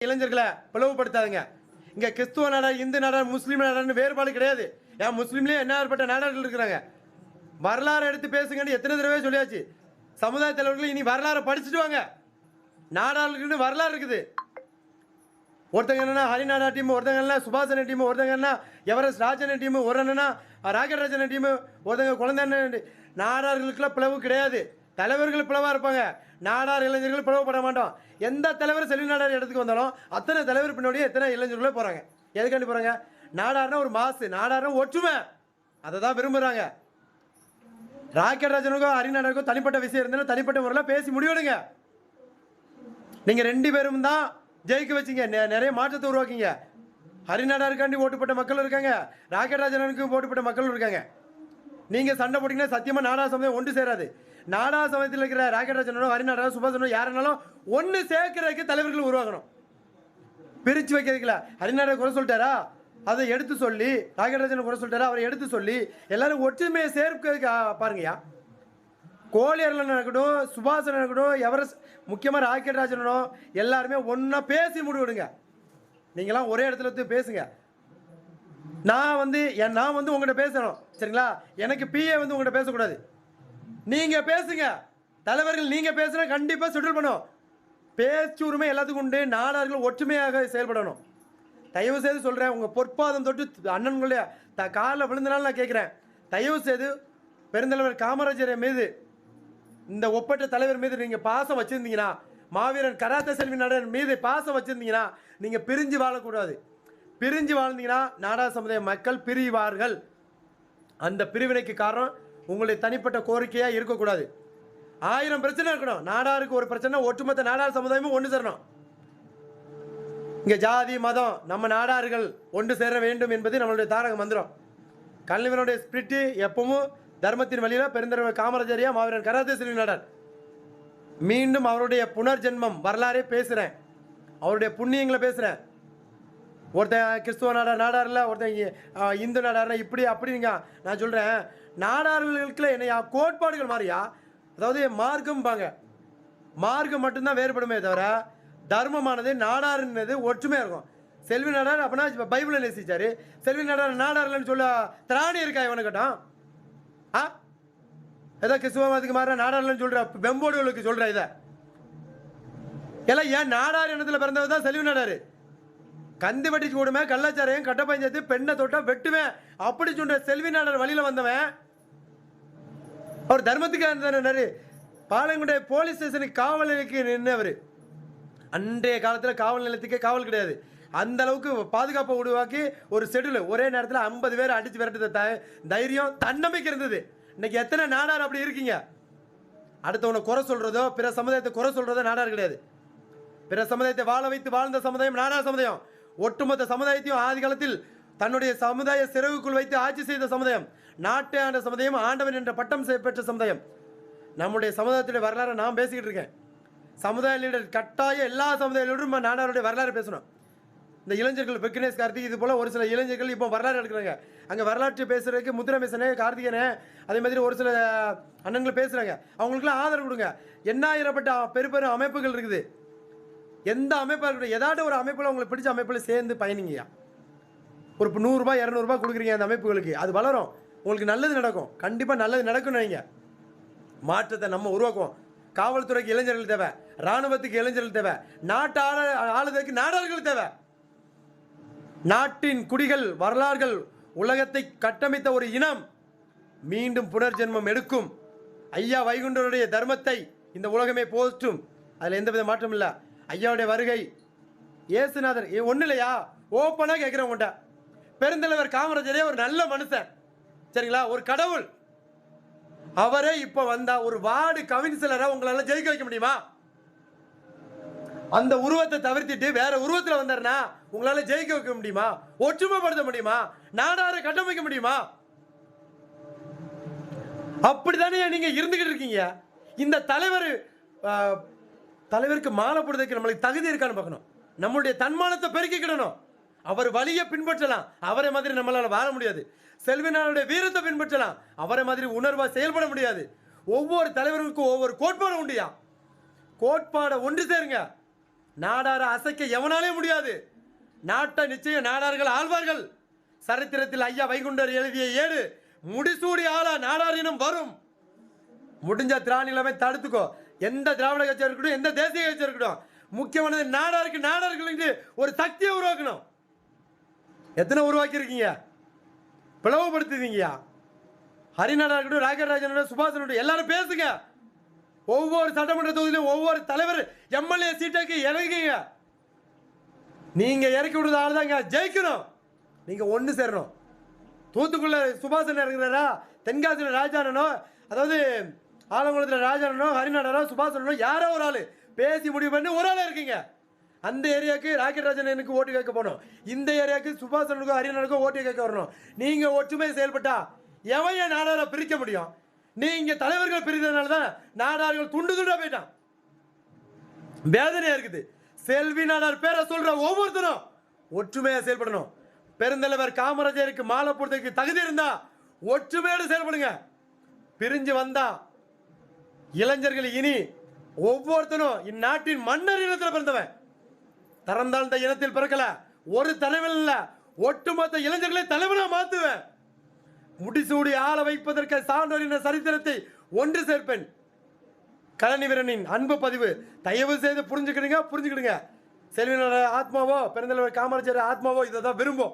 இளைஞர்களை பிளவுபடுத்தாதுங்க. இங்க கிறிஸ்துவ நாடார், இந்து நாடார், முஸ்லீம் நாடார்னு வேறுபாடு கிடையாது. ஏன் முஸ்லீம்லயே என்ன ஏற்பட்ட நாடார்கள் இருக்கிறாங்க. வரலாறு எடுத்து பேசுங்கன்னு எத்தனை தடவை சொல்லியாச்சு. சமுதாய தலைவர்கள் இனி வரலாறு படிச்சுட்டு வாங்க. நாடார்களுக்கு வரலாறு இருக்குது. ஒருத்தங்க என்னன்னா ஹரிநாடா டீம், ஒருத்தங்க என்ன சுபாசன டீம், ஒருத்தங்க என்ன எவரெஸ்ட் ராஜன டீம், ஒரு என்னன்னா ராக்கெட் ராஜன டீம், ஒருத்தங்க குழந்தை. நாடார்களுக்குலாம் பிளவு கிடையாது. தலைவர்கள் பிளவா இருப்பாங்க. நாடார் இளைஞர்கள் பிளவுபட மாட்டோம். எந்த தலைவர் செல்வி நாடார் இடத்துக்கு வந்தாலும் அத்தனை தலைவர் பின்னாடியே எத்தனை இளைஞர்களே போறாங்க. எதுக்காண்டி போறாங்க? நாடார்னா ஒரு மாசு, நாடார்னா ஒற்றுமை, அதை தான் விரும்புறாங்க. ராக்கெட் ராஜனுக்கும் ஹரிநாடாருக்கும் தனிப்பட்ட விஷயம் இருந்தாலும் தனிப்பட்ட முறையில் பேசி முடிவெடுங்க. நீங்க 2 பேரும் தான் ஜெயிக்க வச்சிங்க, நிறைய மாற்றத்தை உருவாக்கிங்க. ஹரிநாடாருக்காண்டி ஓட்டுப்பட்ட மக்கள் இருக்காங்க, ராக்கெட் ராஜனுக்கு ஓட்டுப்பட்ட மக்கள் இருக்காங்க. நீங்க சண்டை போட்டீங்கன்னா சத்தியமா நாடா சமயம் ஒன்று சேராது. நாடா சமயத்தில் இருக்கிற ராக்கெட் ராஜனோ ஹரிநாடா சுபாஷனோ யாருனாலும் ஒன்று சேர்க்கிறதுக்கு தலைவர்கள் உருவாக்கணும். பிரிச்சு வைக்கிறதுக்குல ஹரிநாடா குறை சொல்லிட்டாரா அதை எடுத்து சொல்லி, ராக்கெட் ராஜனை குறை சொல்லிட்டாரா அவரை எடுத்து சொல்லி எல்லாரும் ஒற்றுமையை சேர்க்கிறதுக்கு பாருங்கய்யா. கோலியர்ல நடக்கட்டும், சுபாஷன் நடக்கட்டும், எவரெஸ்ட் முக்கியமாக ராக்கெட் ராஜனோ எல்லாருமே ஒன்றா பேசி முடிவிடுங்க. நீங்களாம் ஒரே இடத்துல பேசுங்க. நான் வந்து உங்கள்கிட்ட பேசணும் சரிங்களா. எனக்கு பிஏ வந்து உங்கள்கிட்ட பேசக்கூடாது. நீங்க பேசுங்க. தலைவர்கள் நீங்க பேசுனா கண்டிப்பா செட்டில் பண்ணும். பேச்சு உரிமை எல்லாத்துக்கும் உண்டு. நாடார்கள் ஒற்றுமையாக செயல்படணும். தயவு செய்து சொல்றேன், உங்க பொற்பாதம் தொட்டு அண்ணன்களுடைய காலில் விழுந்தனால நான் கேட்கிறேன். தயவு செய்து பெருந்தலைவர் காமராஜர் மீது, இந்த ஒப்பற்ற தலைவர் மீது நீங்க பாசம் வச்சிருந்தீங்கன்னா, மாவீரன் கராத்தே செல்வி நாடார் மீது பாசம் வச்சிருந்தீங்கன்னா நீங்க பிரிஞ்சு வாழக்கூடாது. பிரிஞ்சு வாழ்ந்தீங்கன்னா நாடா சமுதாய மக்கள் பிரிவார்கள். அந்த பிரிவினைக்கு காரணம் உங்களுடைய தனிப்பட்ட கோரிக்கையா இருக்கக்கூடாது. 1000 பிரச்சனை இருக்கணும். நாடாருக்கு ஒரு பிரச்சனை, ஒட்டுமொத்த நாடார் சமுதாயமும் ஒன்று சேரணும். இங்க ஜாதி மதம் நம்ம நாடார்கள் ஒன்று சேர வேண்டும் என்பது நம்மளுடைய தாரக மந்திரம். கலைஞருடைய ஸ்பிரிட் எப்பவும் தர்மத்தின் வழியில பெருந்தலைவர் காமராஜரியா மாவீரன் கராத்தே செல்வி நாடார். மீண்டும் அவருடைய புனர்ஜென்மம் வரலாறே பேசுறேன், அவருடைய புண்ணியங்களை பேசுறேன். ஒருத்தன் கிறிஸ்துவ நாடார்ல, ஒருத்தன் இந்து நாடார்ல, இப்படி அப்படிங்க நான் சொல்றேன். நாடார்களுக்குள்ள என்னையா கோட்பாடுகள் மாறியா, அதாவது மார்க்கம்பாங்க. மார்க்கம் மட்டும்தான் வேறுபடுமே தவிர தர்மமானது நாடாருன்றது ஒற்றுமையாக இருக்கும். செல்வி நாடார் அப்படின்னா பைபிளை நேசிச்சாரு. செல்வி நாடார் நாடார்லன்னு சொல்ல திராணி இருக்கா இவனை கேட்டான்? ஏதோ கிறிஸ்துவ மதத்துக்கு மாற நாடார்லன்னு சொல்ற வெம்போடுகளுக்கு சொல்ற இதை எல்லாம் ஏன் நாடார் இனத்தில் பிறந்தவர் தான் செல்வி நாடாரு. கந்து வெட்டி கூடுமே, கள்ளச்சாரையும் கட்ட பஞ்சாயத்து, பெண்ணை தொட்டா வெட்டுவேன் அப்படி சொல்ற செல்வி நாடார் வழியில வந்தவன் அவர் தர்மத்துக்கு பாலங்குடைய போலீஸ் ஸ்டேஷனுக்கு காவல் நிலையத்துக்கு நின்றவர். அன்றைய காலத்தில் காவல் நிலையத்துக்கே காவல் கிடையாது. அந்த அளவுக்கு பாதுகாப்பை உருவாக்கி ஒரு ஷெட்யூல் ஒரே நேரத்தில் 50 பேர் அடிச்சு விரட்டு தைரியம் தன்னம்பிக்கை இருந்தது. இன்னைக்கு எத்தனை நாடார் அப்படி இருக்கீங்க? அடுத்தவனை குறை சொல்றதோ பிற சமுதாயத்தை குறை சொல்றதோ நாடார் கிடையாது. பிற சமுதாயத்தை வாழ வைத்து வாழ்ந்த சமுதாயம் நாடார் சமுதாயம். ஒட்டுமொத்த சமுதாயத்தையும் ஆதி காலத்தில் தன்னுடைய சமுதாய சிறகுக்குள் வைத்து ஆட்சி செய்த சமுதாயம், நாட்டை ஆண்ட சமுதாயம், ஆண்டவன் என்ற பட்டம் பெற்ற சமுதாயம். நம்முடைய சமுதாயத்துடைய வரலாறு நான் பேசிக்கிட்டு இருக்கேன். சமுதாய லீடர் கட்டாய எல்லா சமுதாய லீடரும் நாடாருடைய வரலாறு பேசணும். இந்த இளைஞர்கள் விக்னேஷ் கார்த்திக் இது போல ஒரு சில இளைஞர்கள் இப்போ வரலாறு எடுக்கிறாங்க. அங்கே வரலாற்று பேசுறதுக்கு முத்துராமேசனே, கார்த்திகனே, அதே மாதிரி ஒரு சில அண்ணன்கள் பேசுறாங்க. அவங்களுக்குலாம் ஆதரவு கொடுங்க. எண்ணாயிரப்பட்ட பெரும் அமைப்புகள் இருக்குது. எந்த அமைப்பாக இருக்கட்டும், ஏதாட்டும் ஒரு அமைப்பில் உங்களுக்கு பிடிச்ச அமைப்பில் சேர்ந்து பயணிங்கய்யா. ஒரு 100 ரூபாய் 200 ரூபாய் கொடுக்குறீங்க அந்த அமைப்புகளுக்கு, அது வளரும், உங்களுக்கு நல்லது நடக்கும். கண்டிப்பாக நல்லது நடக்கும். நீங்கள் மாற்றத்தை நம்ம உருவாக்குவோம். காவல்துறைக்கு இளைஞர்கள் தேவை, இராணுவத்துக்கு இளைஞர்கள் தேவை, நாட்டு ஆளுதற்கு நாடார்கள் தேவை. நாட்டின் குடிகள் வரலாறுகள் உலகத்தை கட்டமைத்த ஒரு இனம் மீண்டும் புனர்ஜென்மம் எடுக்கும். ஐயா வைகுண்டருடைய தர்மத்தை இந்த உலகமே போற்றும். அதில் எந்தவித மாற்றம் இல்லை. ஐயாவுடைய வருகை ஏசுநாதர் ஒன்றும் இல்லையா, ஓப்பனாக கேட்குறேன் உங்கள்கிட்ட. பெருந்தலைவர் காமராஜரே ஒரு நல்ல மனுஷன் சரிங்களா, ஒரு கடவுள். அவரே இப்போ வந்தா ஒரு வார்டு கவுன்சிலரா உங்களால ஜெயிக்க வைக்க முடியுமா? அந்த உருவத்தை தவிர்த்துட்டு வேற உருவத்தில் வந்தாருன்னா உங்களால ஜெயிக்க வைக்க முடியுமா? ஒற்றுமைப்படுத்த முடியுமா? நாடாரை கட்டமைக்க முடியுமா? அப்படித்தானே நீங்க இருந்துகிட்டு இருக்கீங்க. இந்த தலைவருக்கு மாலை போடுறதுக்கு நம்மளுக்கு தகுதி இருக்கான்னு பார்க்கணும். நம்மளுடைய தன்மானத்தை பெருக்கிக்கிடணும். அவர் வழியை பின்பற்றலாம், அவரை மாதிரி நம்மளால வாழ முடியாது. செல்வினாருடைய வீரத்தை பின்பற்றலாம், அவரை மாதிரி உணர்வா செயல்பட முடியாது. ஒவ்வொரு தலைவருக்கும் ஒவ்வொரு கோட்பாடு உண்டுயா. கோட்பாடை ஒன்று சேருங்க. நாடார அசைக்க எவனாலே முடியாது. நாட்டை நிச்சயம் நாடார்கள் ஆழ்வார்கள். சரித்திரத்தில் ஐயா வைகுண்டர் எழுதிய ஏடு முடிசூடி ஆளா நாடாரினம் வரும். முடிஞ்ச திராணிலமே தடுத்துக்கோ. எந்த திராவிட கட்சியாக இருக்கட்டும், எந்த தேசிய கட்சியாக இருக்கட்டும், முக்கியமானது நாடார்களுக்கு ஒரு சக்தியை உருவாக்கணும். எத்தனை உருவாக்கி இருக்கீங்க? பிளவுபடுத்துவீங்கயா. ஹரிநாடா இருக்கட்டும், ராகேஷ் ராஜன், சுபாஷன், எல்லாரும் பேசுங்க. ஒவ்வொரு சட்டமன்ற தொகுதியிலும் ஒவ்வொரு தலைவர் எம்எல்ஏ சீட்டுக்கு இறங்குங்க. நீங்க இறக்கி விடுறது ஆளுதாங்க ஜெயிக்கணும். நீங்க ஒன்று சேரணும். தூத்துக்குள்ள சுபாஷன் இறங்குறாரா, தென்காசியில் ராஜானனோ, அதாவது ஆலங்குளத்தில் ராஜானனோ, ஹரிநாடனோ, சுபாஷனோ, யாரோ ஒரு ஆள் பேசி முடிவு பண்ணி ஒரு ஆள் இருக்கீங்க. அந்த ஏரியாவுக்கு ராக்கெட் ராஜனுக்கு ஓட்டு கேட்க போகணும். இந்த ஏரியாவுக்கு சுபாஷனுக்கும் ஹரிநாடனுக்கும் ஓட்டு கேட்க வரணும். நீங்க ஒற்றுமை செயல்பட்டா எவைய நாடாரை பிரிக்க முடியும்? நீங்க தலைவர்கள் பிரிந்ததுனால தான் நாடார்கள் துண்டு துண்டா போயிட்டான். வேதனையா இருக்குது. செல்வி நாடார் பேரை சொல்ற ஒவ்வொருத்தரும் ஒற்றுமையா செயல்படணும். பெருந்தலைவர் காமராஜருக்கு மாலை போடுறதுக்கு தகுதி இருந்தா ஒற்றுமையோடு செயல்படுங்க. பிரிஞ்சு வந்தா இளைஞர்கள் இனி ஒவ்வொருத்தரும் இந்நாட்டின் மன்னர் இனத்தில் பிறந்தவன். தரந்தாழ்ந்த இனத்தில் பிறக்கல, ஒரு தலைவன் இல்ல, ஒட்டுமொத்த இளைஞர்களை தலைவனா மாத்துவேன். முடிசூடி ஆள வைப்பதற்கு சான்றோரின் சரித்திரத்தை ஒன்று சேர்ப்பேன். கழனி வீரனின் அன்பு பதிவு தயவு செய்து புரிஞ்சுக்கிடுங்க. செல்வினோட ஆத்மாவோ, பெருந்தலைவர் காமராஜர் ஆத்மாவோ இதை தான் விரும்பும்.